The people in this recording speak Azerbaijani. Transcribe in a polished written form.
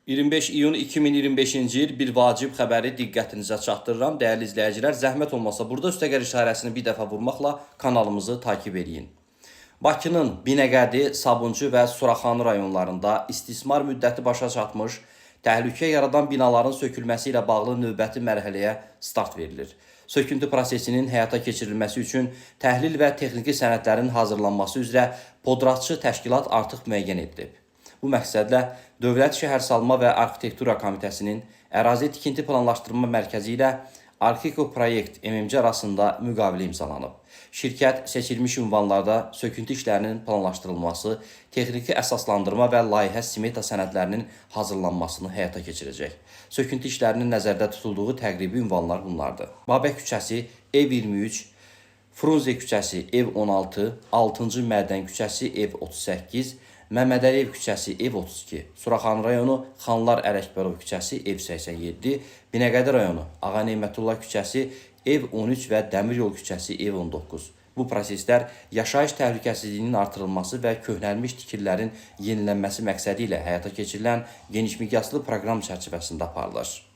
25 iyun 2025-ci il bir vacib xəbəri diqqətinizə çatdırıram. Dəyərli izləyicilər, zəhmət olmasa burada üstəgəl işarəsini bir dəfə vurmaqla kanalımızı takip edin. Bakının Binəqədi, Sabunçu və Suraxanı rayonlarında istismar müddəti başa çatmış, təhlükə yaradan binaların sökülməsi ilə bağlı növbəti mərhələyə start verilir. Söküntü prosesinin həyata keçirilməsi üçün təhlil və texniki sənədlərin hazırlanması üzrə podratçı təşkilat artıq müəyyən edilib. Bu məqsədlə Dövlət Şəhərsalma və Arxitektura Komitəsinin Ərazi Tikinti Planlaşdırma Mərkəzi ilə Arkiko Proyekt MMC arasında müqavilə imzalanıb. Şirkət seçilmiş ünvanlarda söküntü işlərinin planlaşdırılması, texniki əsaslandırma və layihə smeta sənədlərinin hazırlanmasını həyata keçirəcək. Söküntü işlərinin nəzərdə tutulduğu təqribi ünvanlar bunlardır. Babək küçəsi, ev 23, Frunze küçəsi, ev 16, 6-cı Mədən küçəsi, ev 38, Məmmədəliyev küçəsi, ev 32, Suraxanı rayonu Xanlar Ələkbərov küçəsi, ev 87, Binəqədi rayonu Ağa Neymətullah küçəsi, ev 13 və Dəmiryol küçəsi, ev 19. Bu proseslər yaşayış təhlükəsizliyinin artırılması və köhnəlmiş tikililərin yenilənməsi məqsədi ilə həyata keçirilən genişmiqyaslı proqram çərçivəsində aparılır.